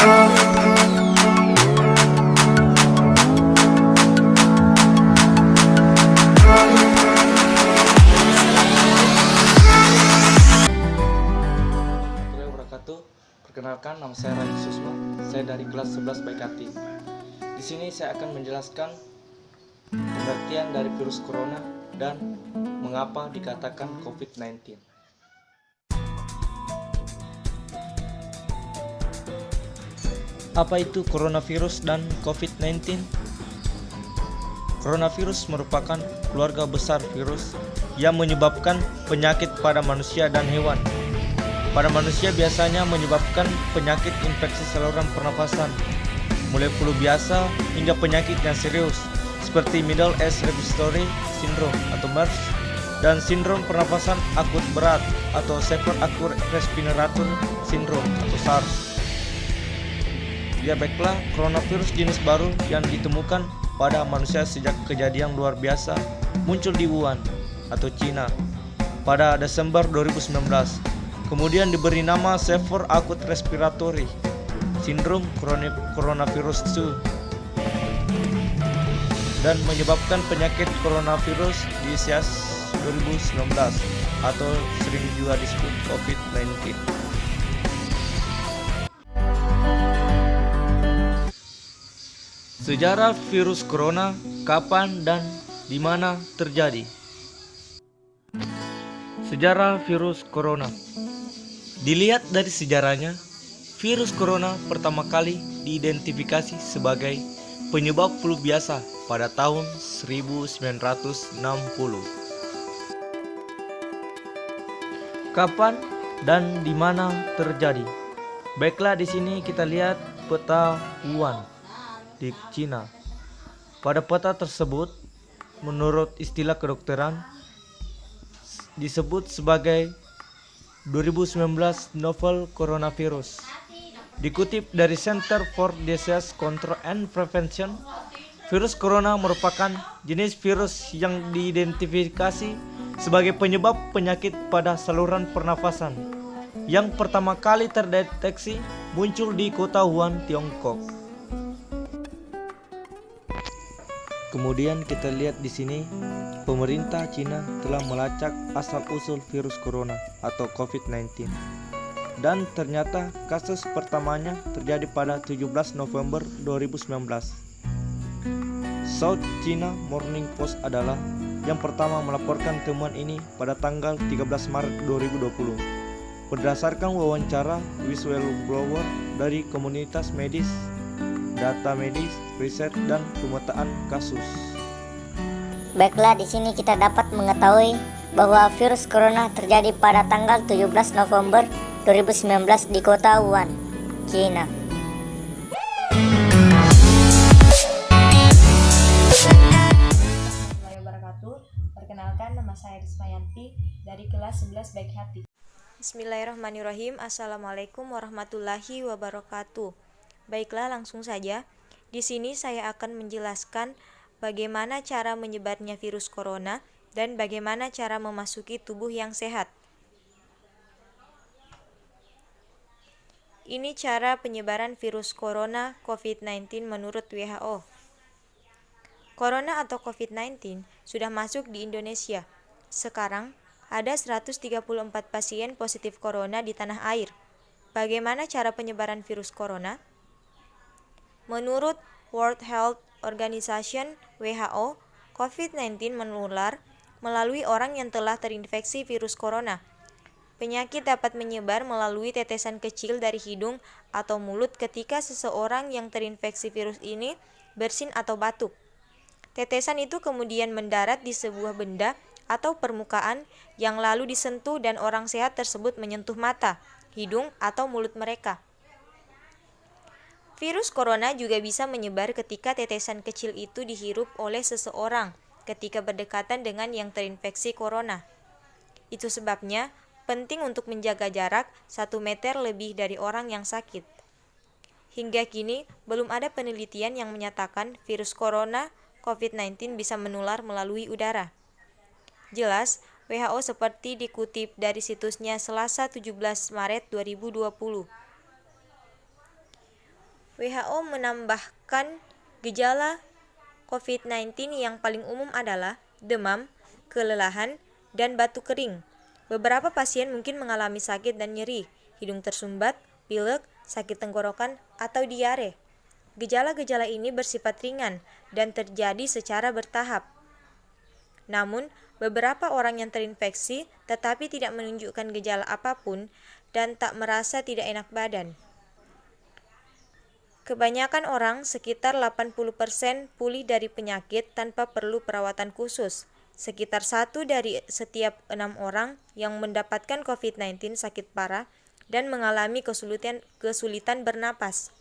Perkenalkan, nama saya Rani Susma. Saya dari kelas 11 Baik Hati. Di sini saya akan menjelaskan pengertian dari virus corona dan mengapa dikatakan COVID-19. Apa itu coronavirus dan COVID-19? Coronavirus merupakan keluarga besar virus yang menyebabkan penyakit pada manusia dan hewan. Pada manusia biasanya menyebabkan penyakit infeksi saluran pernafasan, mulai flu biasa hingga penyakit yang serius seperti Middle East Respiratory Syndrome atau MERS dan sindrom pernafasan akut berat atau Severe Acute Respiratory Syndrome atau SARS. Ya baiklah, coronavirus jenis baru yang ditemukan pada manusia sejak kejadian luar biasa muncul di Wuhan atau Cina pada Desember 2019. Kemudian diberi nama Severe Acute Respiratory Syndrome Coronavirus 2 dan menyebabkan penyakit coronavirus disease 2019 atau sering juga disebut COVID-19. Sejarah virus corona, kapan dan di mana terjadi? Sejarah virus corona. Dilihat dari sejarahnya, virus corona pertama kali diidentifikasi sebagai penyebab flu biasa pada tahun 1960. Kapan dan di mana terjadi? Baiklah, di sini kita lihat peta Wuhan di Cina. Pada peta tersebut, menurut istilah kedokteran, disebut sebagai 2019 novel coronavirus. Dikutip dari Center for Disease Control and Prevention, virus corona merupakan jenis virus yang diidentifikasi sebagai penyebab penyakit pada saluran pernafasan yang pertama kali terdeteksi muncul di kota Wuhan, Tiongkok. Kemudian kita lihat di sini, pemerintah Cina telah melacak asal-usul virus corona atau COVID-19. Dan ternyata kasus pertamanya terjadi pada 17 November 2019. South China Morning Post adalah yang pertama melaporkan temuan ini pada tanggal 13 Maret 2020. Berdasarkan wawancara whistleblower dari komunitas medis, data medis, riset, dan pemetaan kasus. Baiklah, di sini kita dapat mengetahui bahwa virus corona terjadi pada tanggal 17 November 2019 di kota Wuhan, Cina. Assalamualaikum warahmatullahi wabarakatuh. Perkenalkan, nama saya Rismayanti dari kelas 11 Baik Hati. Bismillahirrahmanirrahim. Assalamualaikum warahmatullahi wabarakatuh. Baiklah, langsung saja. Di sini saya akan menjelaskan bagaimana cara menyebarnya virus corona dan bagaimana cara memasuki tubuh yang sehat. Ini cara penyebaran virus corona COVID-19 menurut WHO. Corona atau COVID-19 sudah masuk di Indonesia. Sekarang ada 134 pasien positif corona di tanah air. Bagaimana cara penyebaran virus corona? Menurut World Health Organization (WHO), COVID-19 menular melalui orang yang telah terinfeksi virus corona. Penyakit dapat menyebar melalui tetesan kecil dari hidung atau mulut ketika seseorang yang terinfeksi virus ini bersin atau batuk. Tetesan itu kemudian mendarat di sebuah benda atau permukaan yang lalu disentuh dan orang sehat tersebut menyentuh mata, hidung, atau mulut mereka. Virus corona juga bisa menyebar ketika tetesan kecil itu dihirup oleh seseorang ketika berdekatan dengan yang terinfeksi corona. Itu sebabnya penting untuk menjaga jarak 1 meter lebih dari orang yang sakit. Hingga kini belum ada penelitian yang menyatakan virus corona COVID-19 bisa menular melalui udara. Jelas, WHO seperti dikutip dari situsnya Selasa 17 Maret 2020. WHO menambahkan gejala COVID-19 yang paling umum adalah demam, kelelahan, dan batuk kering. Beberapa pasien mungkin mengalami sakit dan nyeri, hidung tersumbat, pilek, sakit tenggorokan, atau diare. Gejala-gejala ini bersifat ringan dan terjadi secara bertahap. Namun, beberapa orang yang terinfeksi tetapi tidak menunjukkan gejala apapun dan tak merasa tidak enak badan. Kebanyakan orang, sekitar 80%, pulih dari penyakit tanpa perlu perawatan khusus. Sekitar 1 dari setiap 6 orang yang mendapatkan COVID-19 sakit parah dan mengalami kesulitan bernapas.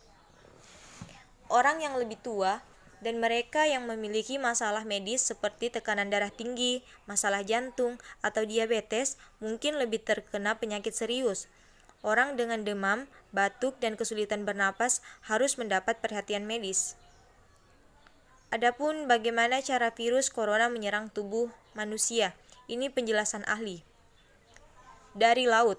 Orang yang lebih tua dan mereka yang memiliki masalah medis seperti tekanan darah tinggi, masalah jantung, atau diabetes mungkin lebih terkena penyakit serius. Orang dengan demam, batuk, dan kesulitan bernapas harus mendapat perhatian medis. Adapun bagaimana cara virus corona menyerang tubuh manusia, ini penjelasan ahli. Dari laut.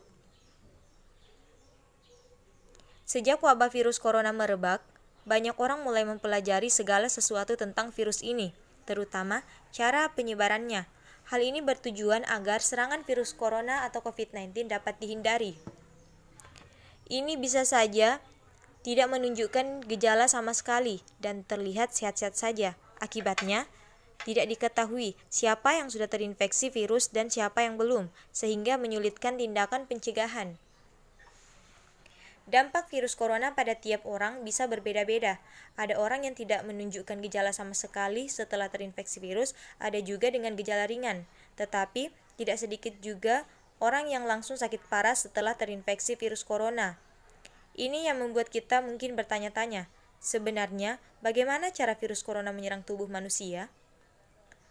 Sejak wabah virus corona merebak, banyak orang mulai mempelajari segala sesuatu tentang virus ini, terutama cara penyebarannya. Hal ini bertujuan agar serangan virus corona atau COVID-19 dapat dihindari. Ini bisa saja tidak menunjukkan gejala sama sekali dan terlihat sehat-sehat saja. Akibatnya, tidak diketahui siapa yang sudah terinfeksi virus dan siapa yang belum, sehingga menyulitkan tindakan pencegahan. Dampak virus corona pada tiap orang bisa berbeda-beda. Ada orang yang tidak menunjukkan gejala sama sekali setelah terinfeksi virus, ada juga dengan gejala ringan. Tetapi, tidak sedikit juga orang yang langsung sakit parah setelah terinfeksi virus corona. Ini yang membuat kita mungkin bertanya-tanya, sebenarnya bagaimana cara virus corona menyerang tubuh manusia?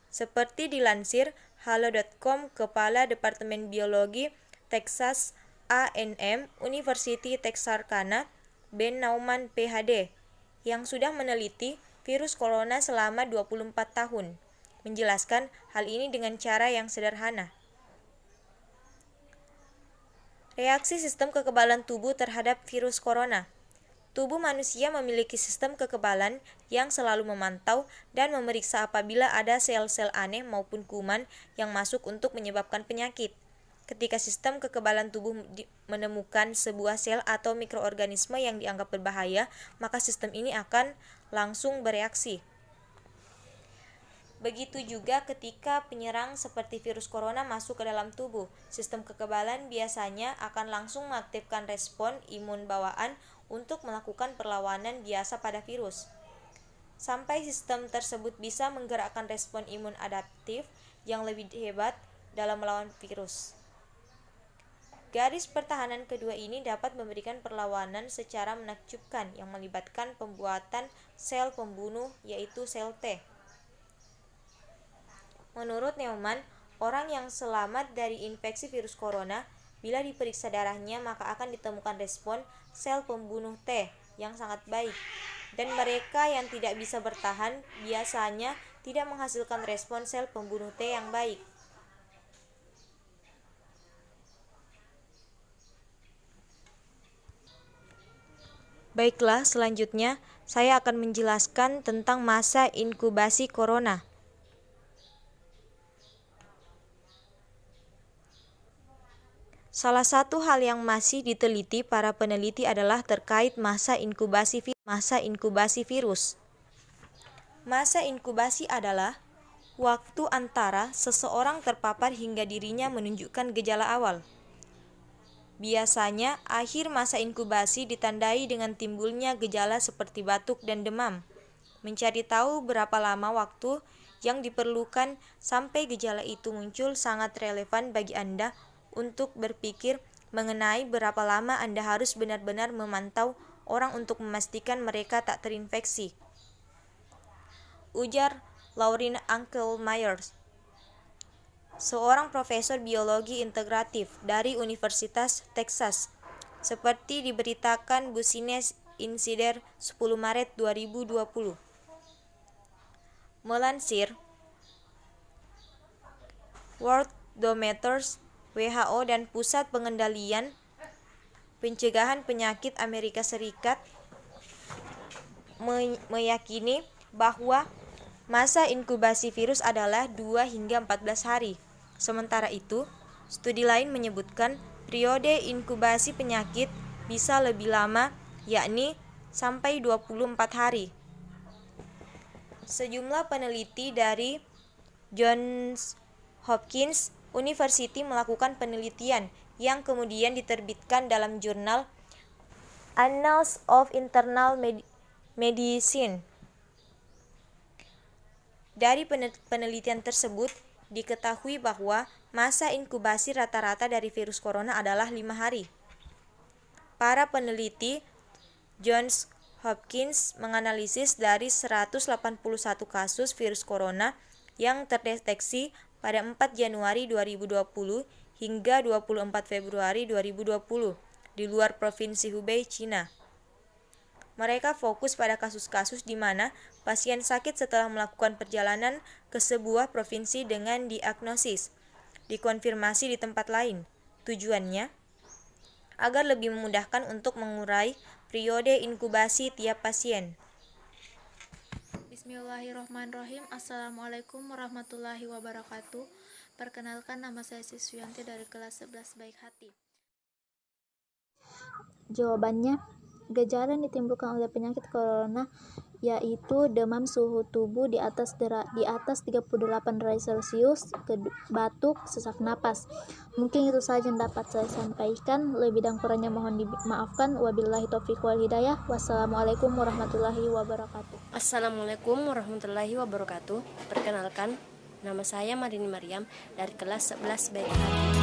Seperti dilansir halo.com, Kepala Departemen Biologi Texas A&M University Texarkana, Ben Nauman PhD, yang sudah meneliti virus corona selama 24 tahun, menjelaskan hal ini dengan cara yang sederhana. Reaksi sistem kekebalan tubuh terhadap virus corona. Tubuh manusia memiliki sistem kekebalan yang selalu memantau dan memeriksa apabila ada sel-sel aneh maupun kuman yang masuk untuk menyebabkan penyakit. Ketika sistem kekebalan tubuh menemukan sebuah sel atau mikroorganisme yang dianggap berbahaya, maka sistem ini akan langsung bereaksi. Begitu juga ketika penyerang seperti virus corona masuk ke dalam tubuh, sistem kekebalan biasanya akan langsung mengaktifkan respon imun bawaan untuk melakukan perlawanan biasa pada virus. Sampai sistem tersebut bisa menggerakkan respon imun adaptif yang lebih hebat dalam melawan virus. Garis pertahanan kedua ini dapat memberikan perlawanan secara menakjubkan yang melibatkan pembuatan sel pembunuh, yaitu sel T. Menurut Neumann, orang yang selamat dari infeksi virus corona, bila diperiksa darahnya maka akan ditemukan respon sel pembunuh T yang sangat baik. Dan mereka yang tidak bisa bertahan biasanya tidak menghasilkan respon sel pembunuh T yang baik. Baiklah, selanjutnya saya akan menjelaskan tentang masa inkubasi corona. Salah satu hal yang masih diteliti para peneliti adalah terkait masa inkubasi virus. Masa inkubasi adalah waktu antara seseorang terpapar hingga dirinya menunjukkan gejala awal. Biasanya, akhir masa inkubasi ditandai dengan timbulnya gejala seperti batuk dan demam. Mencari tahu berapa lama waktu yang diperlukan sampai gejala itu muncul sangat relevan bagi Anda untuk berpikir mengenai berapa lama Anda harus benar-benar memantau orang untuk memastikan mereka tak terinfeksi. Ujar Lauren Ankelmeyers, seorang profesor biologi integratif dari Universitas Texas, seperti diberitakan Business Insider 10 Maret 2020. Melansir Worldometers, WHO dan Pusat Pengendalian Pencegahan Penyakit Amerika Serikat, meyakini bahwa masa inkubasi virus adalah 2 hingga 14 hari. Sementara itu, studi lain menyebutkan periode inkubasi penyakit bisa lebih lama, yakni sampai 24 hari. Sejumlah peneliti dari Johns Hopkins University melakukan penelitian yang kemudian diterbitkan dalam jurnal Annals of Internal Medicine. Dari penelitian tersebut, diketahui bahwa masa inkubasi rata-rata dari virus corona adalah 5 hari. Para peneliti Johns Hopkins menganalisis dari 181 kasus virus corona yang terdeteksi pada 4 Januari 2020 hingga 24 Februari 2020 di luar provinsi Hubei, China. Mereka fokus pada kasus-kasus di mana pasien sakit setelah melakukan perjalanan ke sebuah provinsi dengan diagnosis dikonfirmasi di tempat lain. Tujuannya agar lebih memudahkan untuk mengurai periode inkubasi tiap pasien. Bismillahirrahmanirrahim. Assalamualaikum warahmatullahi wabarakatuh. Perkenalkan, nama saya Siswiyanti dari kelas 11 Baik Hati. Jawabannya, gejala yang ditimbulkan oleh penyakit corona yaitu demam, suhu tubuh di atas 38 derajat Celcius, batuk, sesak napas. Mungkin itu saja yang dapat saya sampaikan. Lebih dan kurangnya mohon dimaafkan. Wabillahi taufiq wal hidayah. Wassalamualaikum warahmatullahi wabarakatuh. Assalamualaikum warahmatullahi wabarakatuh. Perkenalkan, nama saya Marini Mariam dari kelas 11 Baik Hati.